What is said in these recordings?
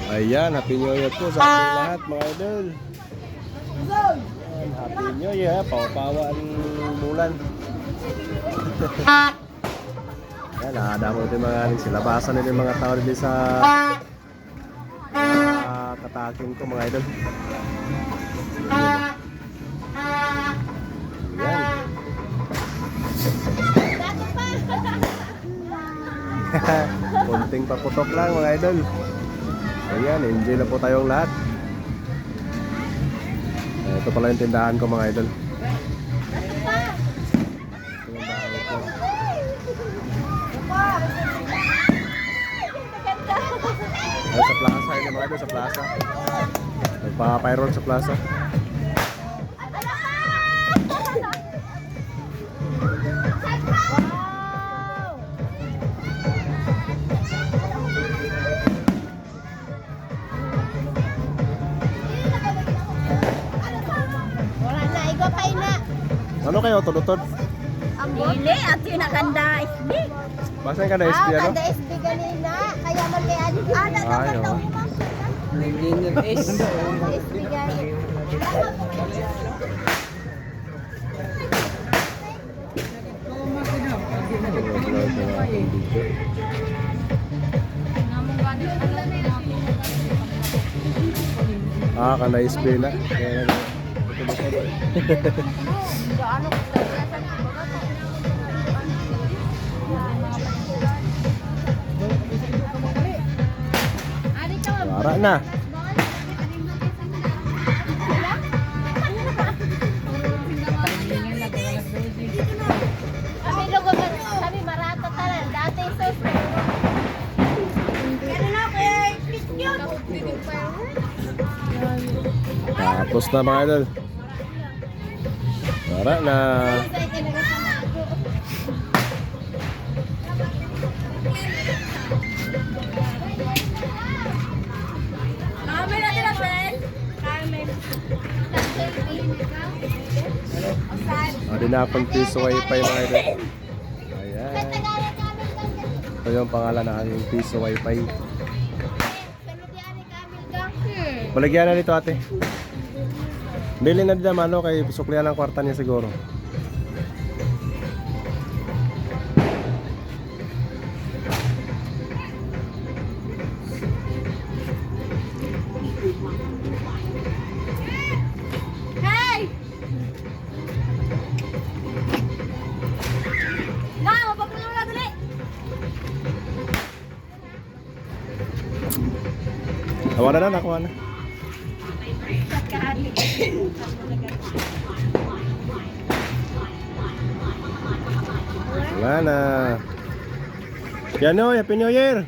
Ayan, Happy New Year po sa ating lahat mga idol. Ayan, Happy New Year, pawapawan bulan. Ayan, nakadamo ito yung mga silabasan nito yung mga tao dito sa kataking ko mga idol. Ayan. Kunting paputok lang mga idol. Ayan, enjoy na po tayong lahat. Ito pala yung tindahan ko mga idol. Ito yung bahay ko. Ay, sa plaza yun mga idol, sa plaza. Nagpa-pyron sa plaza. Ano kayo, tudutod? Ang dili at yung nakanda SB. Basahin ka na SB ano? Kanda SB ganina. Kaya man kay Ana na Ay, kanta oh. mo. Engineer S. SB ganina. Kanda SB na. Wara na. Kami lugo kami marata tanan dati sus. Ganina kay Christian. Tapos na mga idol. Wara na. Kami na din friend. Kami. Hindi na akong piso wifi mga idol. Ayan. Ito yung pangalan ng aking piso wifi. Balagyan na nito ate. Bili na din naman ano, kay suklihan ng kwarta niya siguro. Hey! Na, mapapalo na dali. Tawanan na, nakuha na. Wala na. Yan o, Happy New Year.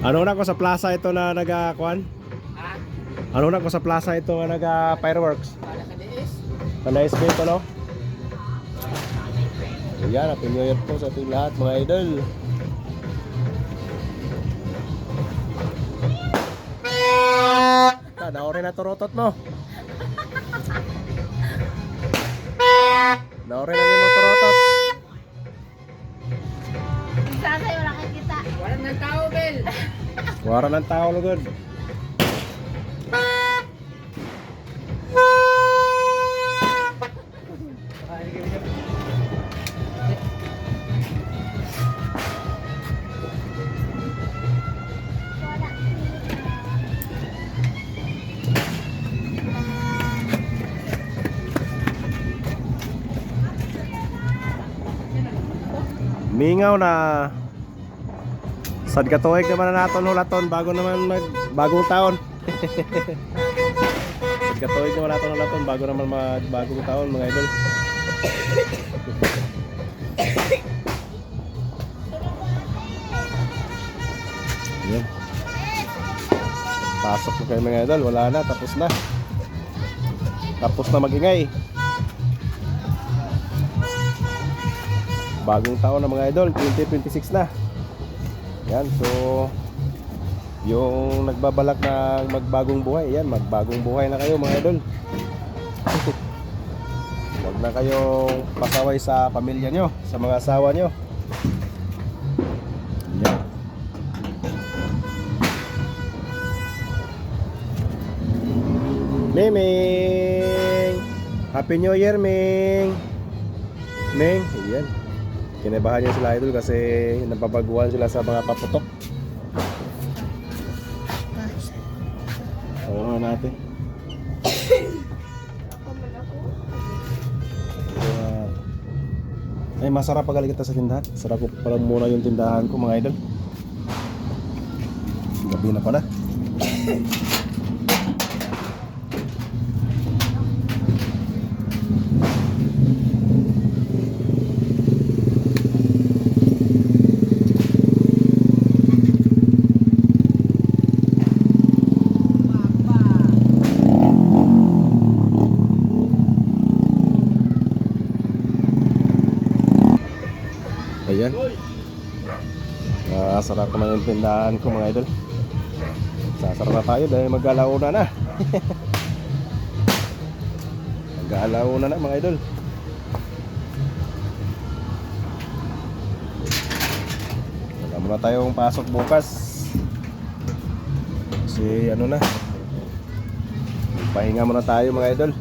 Ano na ko sa plaza ito na nag-kuan? Ano na ko sa plaza ito na nag-fireworks? Kanda SB ito no? Ayan, Happy New Year po sa ating lahat mga idol. Naorin na turotot mo. Naorin na mo turotot. Sasay wala kay kita. Walang ng tao, Bel. Wara ng tao lugod. Mingaw na. Sad katuig naman na naton hulaton bago naman bagong taon. Sad katuig naman naton hulaton bago naman bagong taon mga idol. Yan. Pasok na kayo mga idol, wala na, tapos na. Tapos na magingay. Bagong taon na mga idol, 2026 na. Yan, so yung nagbabalak na magbagong buhay, yan, magbagong buhay na kayo mga idol. Huwag na kayong pasaway sa pamilya nyo, sa mga asawa nyo. Yan. Ming! Happy New Year, Ming! Ming, ayan. Kinabahan niya sila idol kasi nababaguhan sila sa mga paputok. Oo natin. Ay, masarap pag kita sa tindahan. Sarap ko pala muna yung tindahan ko mga idol. Gabi na pala. Ayan. Sarap naman yung tindahan ko mga idol. Sasara na tayo dahil mag-alauna na. Mag-alauna na mga idol. Wala muna tayong pasok bukas. Kasi ano na, pahinga muna tayo mga idol.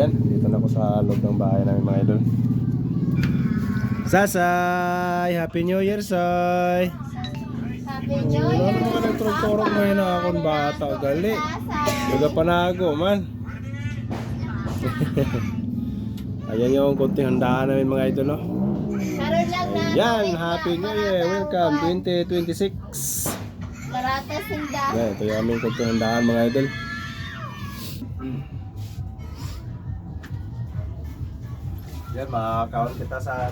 Dito na ako sa loob ng bahay namin mga idol. Sasay! Happy New Year, Soy! Happy New Year! Wala naman nagturok ngayon na akong bata. Gali. Huwag panago man. Ayan yung konting handaan namin mga idol, no? Karoon lang na. Ayan! Happy New Year! Welcome 2026! Marata sinda. Ayan, ito yung aming konting handaan mga idol. Yan, makakawin kita sa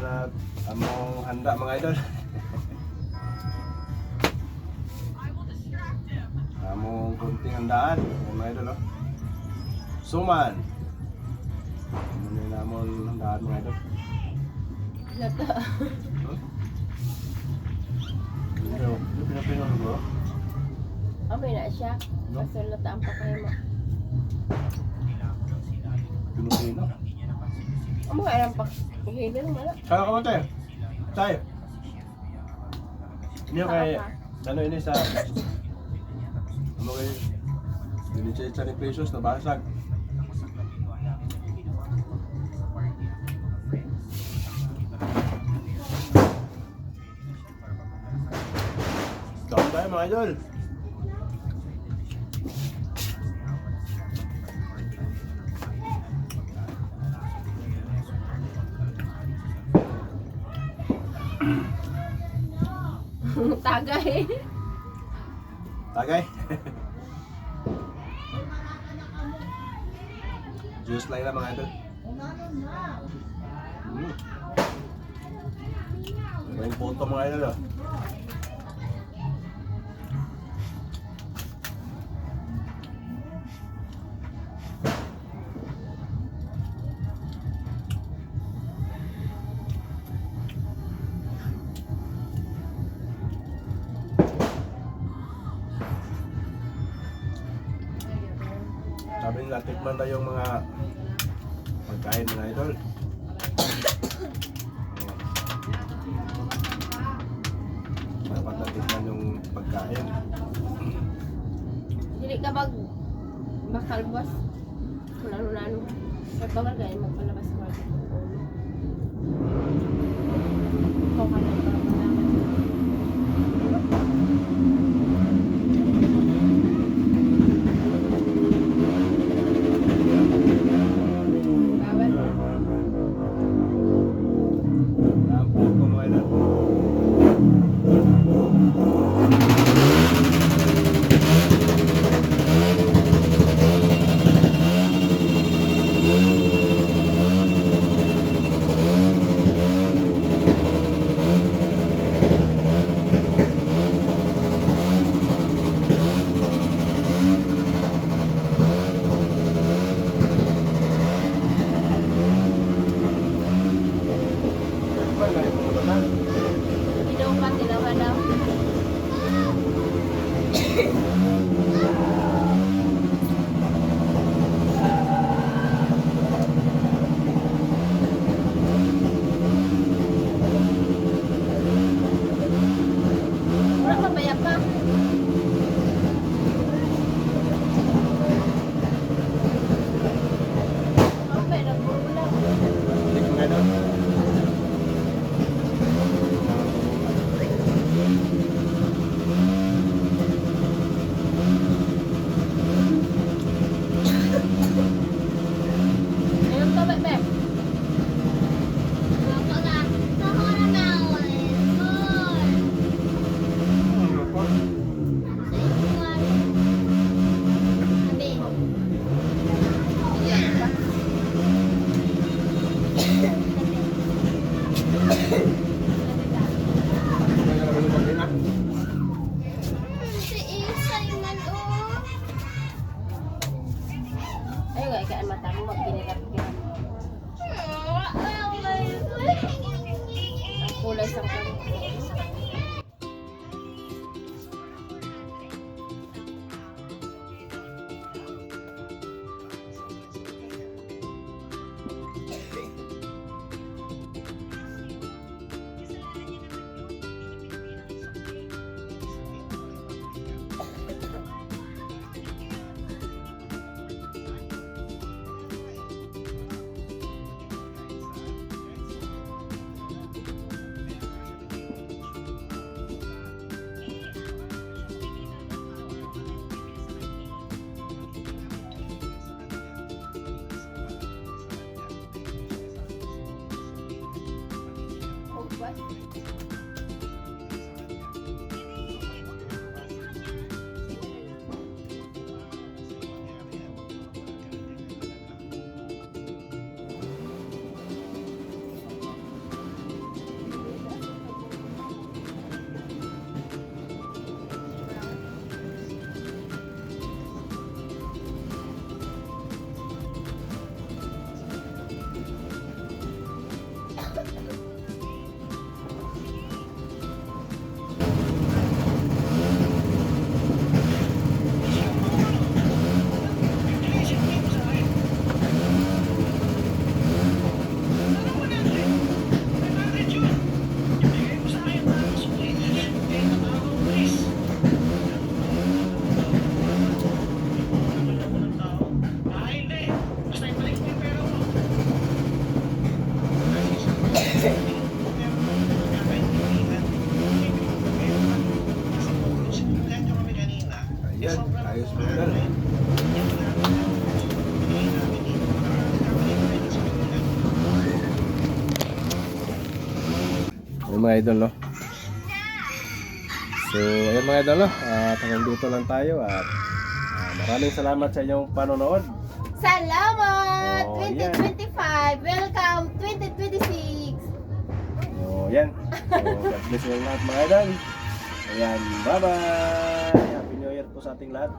among handa mga idol. Among kunting handaan mga idol, oh. Suman. Ano na among handaan mga idol? Lata. Ano? Ano pinapinong mo? Okay na siya. Basta lata ang pakay mo. Pinupino? Ang mga alam pa. Hihili ng malak. Kaya ka tayo? Tayo? Hindi kay... Ano ini sa... Ano kay... Binitsitsa ni Precious na basag. Kaon tayo mga idol. Tagay. Tagay. Juice lang na mga idol. May photo mga idol, oh. Sabi nila, tikman na yung mga pagkain mga idol. Dapat natikman yung pagkain. Dili ka makalbas. Kung ano-ano. Kaya bawal kayo magpalabas ko. Ikaw ka lang para malaman. isang kami. Ayan, ayos mo na. Ayun mga idol, no? So, ayun mga idol, no? At hanggang dito lang tayo at maraming salamat sa inyong panonood. Salamat! Oh, yan. 2025! Welcome 2026! So, yan. So, God bless you lahat mga idol. Ayan, bye-bye! Happy New Year po sa ating lahat.